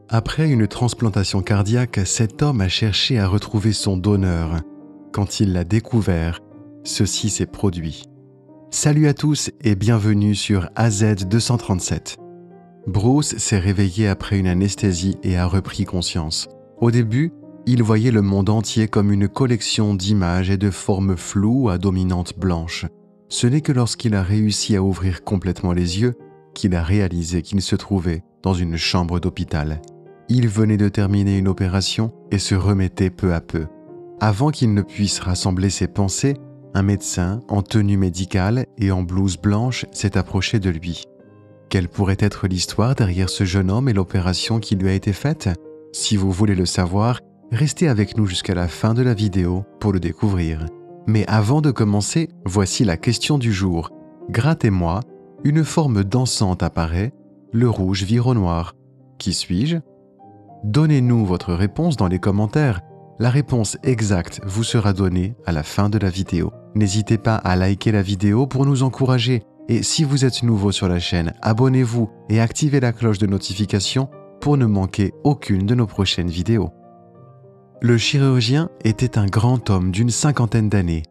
Après une transplantation cardiaque, cet homme a cherché à retrouver son donneur. Quand il l'a découvert, ceci s'est produit. Salut à tous et bienvenue sur AZ237. Bruce s'est réveillé après une anesthésie et a repris conscience. Au début, il voyait le monde entier comme une collection d'images et de formes floues à dominante blanche. Ce n'est que lorsqu'il a réussi à ouvrir complètement les yeux qu'il a réalisé qu'il se trouvait dans une chambre d'hôpital. Il venait de terminer une opération et se remettait peu à peu. Avant qu'il ne puisse rassembler ses pensées, un médecin en tenue médicale et en blouse blanche s'est approché de lui. Quelle pourrait être l'histoire derrière ce jeune homme et l'opération qui lui a été faite? Si vous voulez le savoir, restez avec nous jusqu'à la fin de la vidéo pour le découvrir. Mais avant de commencer, voici la question du jour. Grattez-moi, une forme dansante apparaît, le rouge vire au noir. Qui suis-je? Donnez-nous votre réponse dans les commentaires. La réponse exacte vous sera donnée à la fin de la vidéo. N'hésitez pas à liker la vidéo pour nous encourager. Et si vous êtes nouveau sur la chaîne, abonnez-vous et activez la cloche de notification pour ne manquer aucune de nos prochaines vidéos. Le chirurgien était un grand homme d'une 50aine d'années.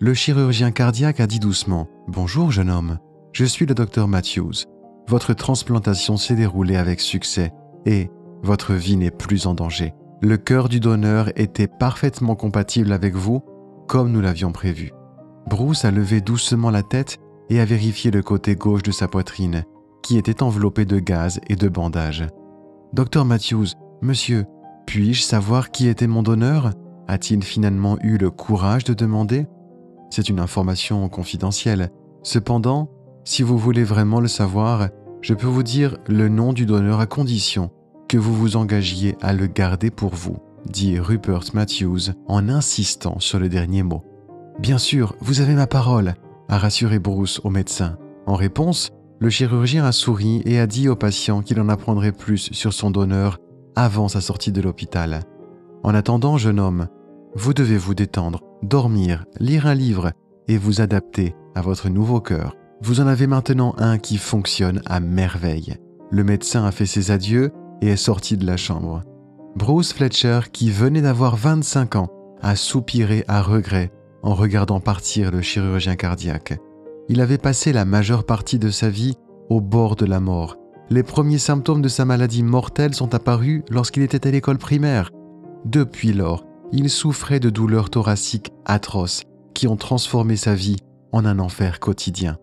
Le chirurgien cardiaque a dit doucement « Bonjour jeune homme, je suis le docteur Matthews. Votre transplantation s'est déroulée avec succès et votre vie n'est plus en danger. Le cœur du donneur était parfaitement compatible avec vous, comme nous l'avions prévu. » Bruce a levé doucement la tête et a vérifié le côté gauche de sa poitrine, qui était enveloppé de gaz et de bandages. « Docteur Matthews, monsieur, puis-je savoir qui était mon donneur ?» a-t-il finalement eu le courage de demander. C'est une information confidentielle. Cependant, si vous voulez vraiment le savoir, je peux vous dire le nom du donneur à condition que vous vous engagiez à le garder pour vous, dit Rupert Matthews en insistant sur le dernier mot. « Bien sûr, vous avez ma parole », a rassuré Bruce au médecin. En réponse, le chirurgien a souri et a dit au patient qu'il en apprendrait plus sur son donneur avant sa sortie de l'hôpital. En attendant, jeune homme, vous devez vous détendre, dormir, lire un livre et vous adapter à votre nouveau cœur. Vous en avez maintenant un qui fonctionne à merveille. Le médecin a fait ses adieux et est sorti de la chambre. Bruce Fletcher, qui venait d'avoir 25 ans, a soupiré à regret en regardant partir le chirurgien cardiaque. Il avait passé la majeure partie de sa vie au bord de la mort. Les premiers symptômes de sa maladie mortelle sont apparus lorsqu'il était à l'école primaire. Depuis lors, il souffrait de douleurs thoraciques atroces qui ont transformé sa vie en un enfer quotidien.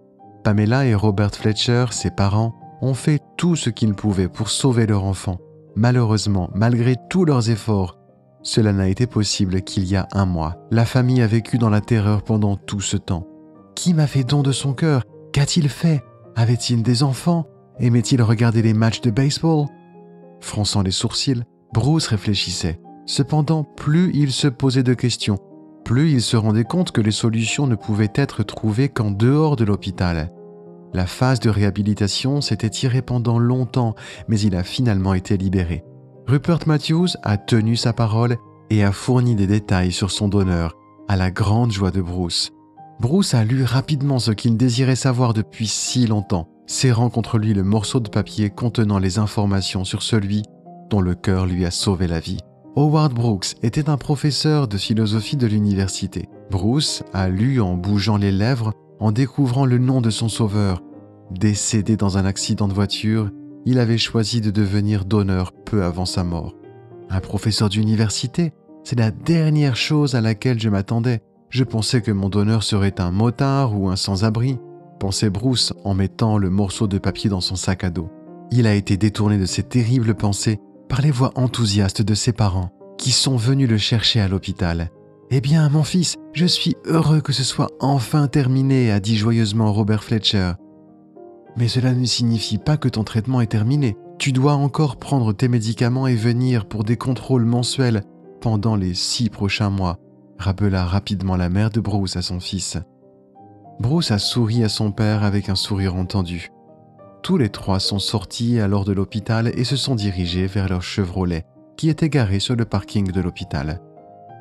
Pamela et Robert Fletcher, ses parents, ont fait tout ce qu'ils pouvaient pour sauver leur enfant. Malheureusement, malgré tous leurs efforts, cela n'a été possible qu'il y a 1 mois. La famille a vécu dans la terreur pendant tout ce temps. Qui m'a fait don de son cœur? Qu'a-t-il fait? Avait-il des enfants? Aimait-il regarder les matchs de baseball? Fronçant les sourcils, Bruce réfléchissait. Cependant, plus il se posait de questions, plus il se rendait compte que les solutions ne pouvaient être trouvées qu'en dehors de l'hôpital. La phase de réhabilitation s'était tirée pendant longtemps, mais il a finalement été libéré. Rupert Matthews a tenu sa parole et a fourni des détails sur son donneur, à la grande joie de Bruce. Bruce a lu rapidement ce qu'il désirait savoir depuis si longtemps, serrant contre lui le morceau de papier contenant les informations sur celui dont le cœur lui a sauvé la vie. Howard Brooks était un professeur de philosophie de l'université. Bruce a lu en bougeant les lèvres en découvrant le nom de son sauveur. Décédé dans un accident de voiture, il avait choisi de devenir donneur peu avant sa mort. Un professeur d'université, c'est la dernière chose à laquelle je m'attendais. Je pensais que mon donneur serait un motard ou un sans-abri, pensait Bruce en mettant le morceau de papier dans son sac à dos. Il a été détourné de ces terribles pensées par les voix enthousiastes de ses parents, qui sont venus le chercher à l'hôpital. « Eh bien, mon fils, je suis heureux que ce soit enfin terminé », a dit joyeusement Robert Fletcher. « Mais cela ne signifie pas que ton traitement est terminé. Tu dois encore prendre tes médicaments et venir pour des contrôles mensuels pendant les 6 prochains mois », rappela rapidement la mère de Bruce à son fils. Bruce a souri à son père avec un sourire entendu. Tous les 3 sont sortis alors de l'hôpital et se sont dirigés vers leur Chevrolet, qui était garé sur le parking de l'hôpital.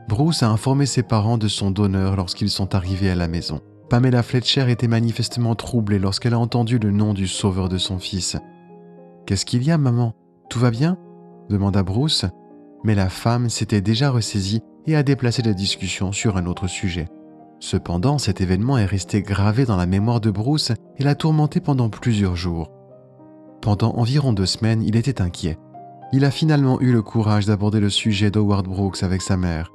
Bruce a informé ses parents de son donneur lorsqu'ils sont arrivés à la maison. Pamela Fletcher était manifestement troublée lorsqu'elle a entendu le nom du sauveur de son fils. « Qu'est-ce qu'il y a, maman? Tout va bien ?» demanda Bruce, mais la femme s'était déjà ressaisie et a déplacé la discussion sur un autre sujet. Cependant, cet événement est resté gravé dans la mémoire de Bruce et l'a tourmenté pendant plusieurs jours. Pendant environ 2 semaines, il était inquiet. Il a finalement eu le courage d'aborder le sujet d'Howard Brooks avec sa mère.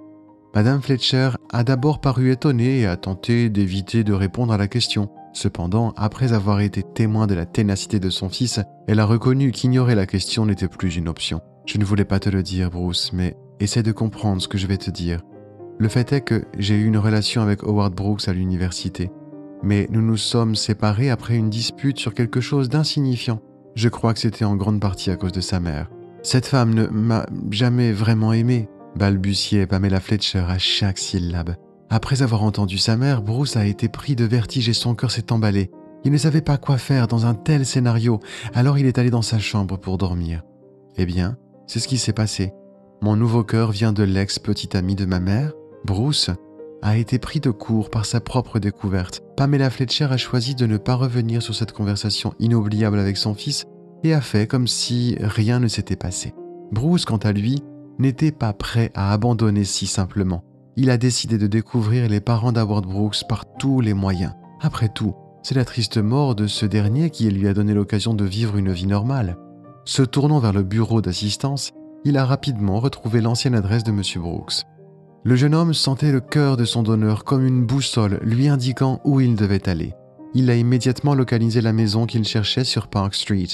Madame Fletcher a d'abord paru étonnée et a tenté d'éviter de répondre à la question. Cependant, après avoir été témoin de la ténacité de son fils, elle a reconnu qu'ignorer la question n'était plus une option. « Je ne voulais pas te le dire, Bruce, mais essaie de comprendre ce que je vais te dire. Le fait est que j'ai eu une relation avec Howard Brooks à l'université, mais nous nous sommes séparés après une dispute sur quelque chose d'insignifiant. Je crois que c'était en grande partie à cause de sa mère. Cette femme ne m'a jamais vraiment aimé, balbutiait Pamela Fletcher à chaque syllabe. Après avoir entendu sa mère, Bruce a été pris de vertige et son cœur s'est emballé. Il ne savait pas quoi faire dans un tel scénario, alors il est allé dans sa chambre pour dormir. Eh bien, c'est ce qui s'est passé. Mon nouveau cœur vient de l'ex-petite amie de ma mère. Bruce a été pris de court par sa propre découverte. Pamela Fletcher a choisi de ne pas revenir sur cette conversation inoubliable avec son fils et a fait comme si rien ne s'était passé. Bruce, quant à lui, n'était pas prêt à abandonner si simplement. Il a décidé de découvrir les parents d'Howard Brooks par tous les moyens. Après tout, c'est la triste mort de ce dernier qui lui a donné l'occasion de vivre une vie normale. Se tournant vers le bureau d'assistance, il a rapidement retrouvé l'ancienne adresse de M. Brooks. Le jeune homme sentait le cœur de son donneur comme une boussole lui indiquant où il devait aller. Il a immédiatement localisé la maison qu'il cherchait sur Park Street.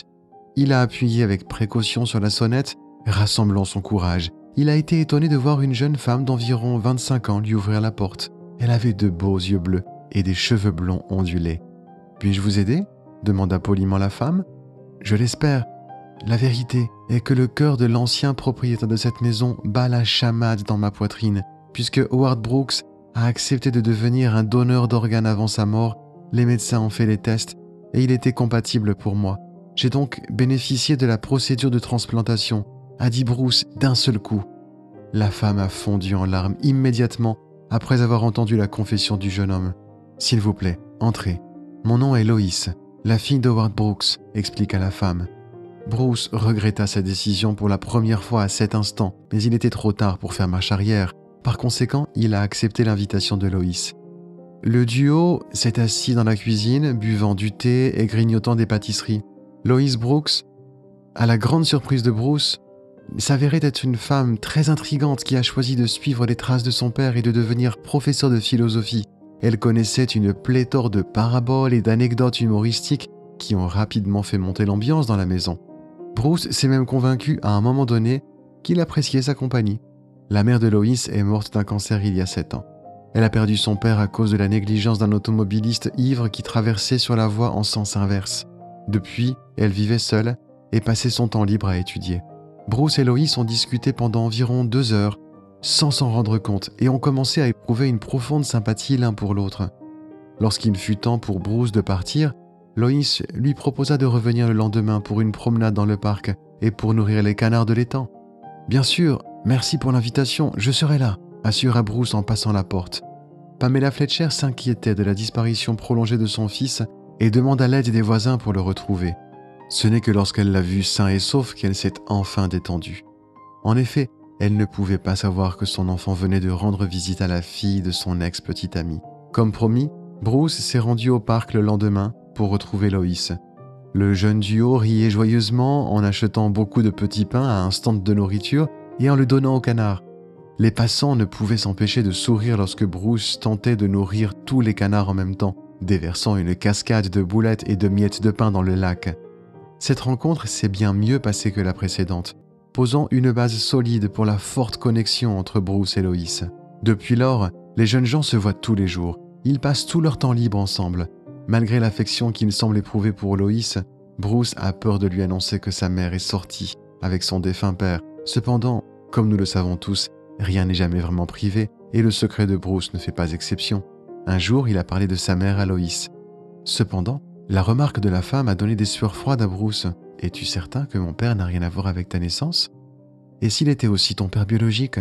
Il a appuyé avec précaution sur la sonnette, rassemblant son courage. Il a été étonné de voir une jeune femme d'environ 25 ans lui ouvrir la porte. Elle avait de beaux yeux bleus et des cheveux blonds ondulés. « Puis-je vous aider ?» demanda poliment la femme. « Je l'espère. La vérité est que le cœur de l'ancien propriétaire de cette maison bat la chamade dans ma poitrine. Puisque Howard Brooks a accepté de devenir un donneur d'organes avant sa mort, les médecins ont fait les tests et il était compatible pour moi. J'ai donc bénéficié de la procédure de transplantation, a dit Bruce d'un seul coup. La femme a fondu en larmes immédiatement après avoir entendu la confession du jeune homme. « S'il vous plaît, entrez. Mon nom est Lois, la fille d'Howard Brooks, expliqua la femme. Bruce regretta sa décision pour la première fois à cet instant, mais il était trop tard pour faire marche arrière. Par conséquent, il a accepté l'invitation de Lois. Le duo s'est assis dans la cuisine, buvant du thé et grignotant des pâtisseries. Lois Brooks, à la grande surprise de Bruce, s'avérait être une femme très intrigante qui a choisi de suivre les traces de son père et de devenir professeur de philosophie. Elle connaissait une pléthore de paraboles et d'anecdotes humoristiques qui ont rapidement fait monter l'ambiance dans la maison. Bruce s'est même convaincu à un moment donné qu'il appréciait sa compagnie. La mère de Lois est morte d'un cancer il y a 7 ans. Elle a perdu son père à cause de la négligence d'un automobiliste ivre qui traversait sur la voie en sens inverse. Depuis, elle vivait seule et passait son temps libre à étudier. Bruce et Lois ont discuté pendant environ 2 heures, sans s'en rendre compte, et ont commencé à éprouver une profonde sympathie l'un pour l'autre. Lorsqu'il fut temps pour Bruce de partir, Lois lui proposa de revenir le lendemain pour une promenade dans le parc et pour nourrir les canards de l'étang. « Bien sûr, merci pour l'invitation, je serai là », assura Bruce en passant la porte. Pamela Fletcher s'inquiétait de la disparition prolongée de son fils et demanda l'aide des voisins pour le retrouver. Ce n'est que lorsqu'elle l'a vu sain et sauf qu'elle s'est enfin détendue. En effet, elle ne pouvait pas savoir que son enfant venait de rendre visite à la fille de son ex-petite amie. Comme promis, Bruce s'est rendu au parc le lendemain pour retrouver Lois. Le jeune duo riait joyeusement en achetant beaucoup de petits pains à un stand de nourriture et en le donnant aux canards. Les passants ne pouvaient s'empêcher de sourire lorsque Bruce tentait de nourrir tous les canards en même temps, déversant une cascade de boulettes et de miettes de pain dans le lac. Cette rencontre s'est bien mieux passée que la précédente, posant une base solide pour la forte connexion entre Bruce et Lois. Depuis lors, les jeunes gens se voient tous les jours. Ils passent tout leur temps libre ensemble. Malgré l'affection qu'il semble éprouver pour Lois, Bruce a peur de lui annoncer que sa mère est sortie avec son défunt père. Cependant, comme nous le savons tous, rien n'est jamais vraiment privé et le secret de Bruce ne fait pas exception. Un jour, il a parlé de sa mère à Lois. Cependant, la remarque de la femme a donné des sueurs froides à Bruce. « Es-tu certain que mon père n'a rien à voir avec ta naissance ? Et s'il était aussi ton père biologique ?»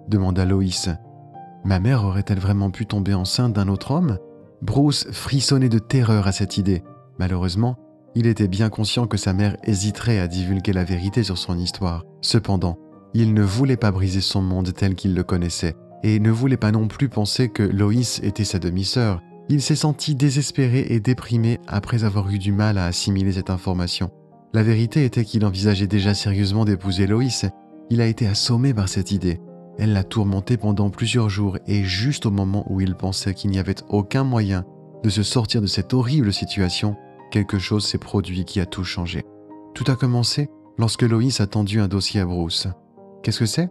demanda Lois. « Ma mère aurait-elle vraiment pu tomber enceinte d'un autre homme ?» Bruce frissonnait de terreur à cette idée. Malheureusement, Il était bien conscient que sa mère hésiterait à divulguer la vérité sur son histoire. Cependant, il ne voulait pas briser son monde tel qu'il le connaissait et ne voulait pas non plus penser que Loïs était sa demi-sœur. Il s'est senti désespéré et déprimé après avoir eu du mal à assimiler cette information. La vérité était qu'il envisageait déjà sérieusement d'épouser Loïs. Il a été assommé par cette idée. Elle l'a tourmenté pendant plusieurs jours et juste au moment où il pensait qu'il n'y avait aucun moyen de se sortir de cette horrible situation, quelque chose s'est produit qui a tout changé. Tout a commencé lorsque Loïs a tendu un dossier à Bruce. « Qu'est-ce que c'est »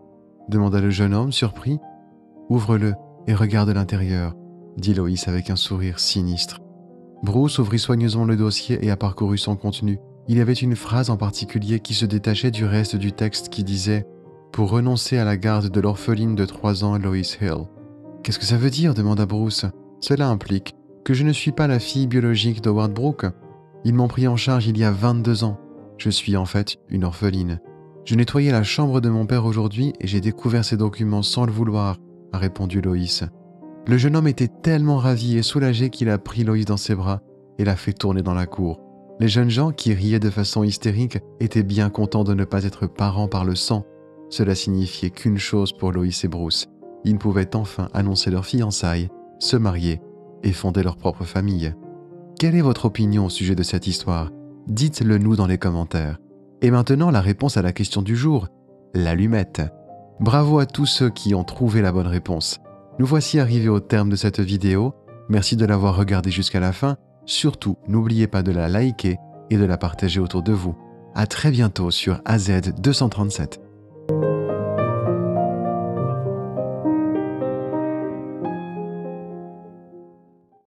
demanda le jeune homme, surpris. « Ouvre-le et regarde l'intérieur » dit Loïs avec un sourire sinistre. Bruce ouvrit soigneusement le dossier et a parcouru son contenu. Il y avait une phrase en particulier qui se détachait du reste du texte qui disait « Pour renoncer à la garde de l'orpheline de 3 ans, Loïs Hill ». « Qu'est-ce que ça veut dire » demanda Bruce. « Cela implique que je ne suis pas la fille biologique d'Howard Brooke. Ils m'ont pris en charge il y a 22 ans. Je suis en fait une orpheline. Je nettoyais la chambre de mon père aujourd'hui et j'ai découvert ces documents sans le vouloir », a répondu Loïs. Le jeune homme était tellement ravi et soulagé qu'il a pris Loïs dans ses bras et l'a fait tourner dans la cour. Les jeunes gens qui riaient de façon hystérique étaient bien contents de ne pas être parents par le sang. Cela signifiait qu'une chose pour Loïs et Bruce. Ils pouvaient enfin annoncer leur fiançailles, se marier et fonder leur propre famille. Quelle est votre opinion au sujet de cette histoire ? Dites-le nous dans les commentaires. Et maintenant, la réponse à la question du jour, l'allumette. Bravo à tous ceux qui ont trouvé la bonne réponse. Nous voici arrivés au terme de cette vidéo. Merci de l'avoir regardée jusqu'à la fin. Surtout, n'oubliez pas de la liker et de la partager autour de vous. À très bientôt sur AZ237.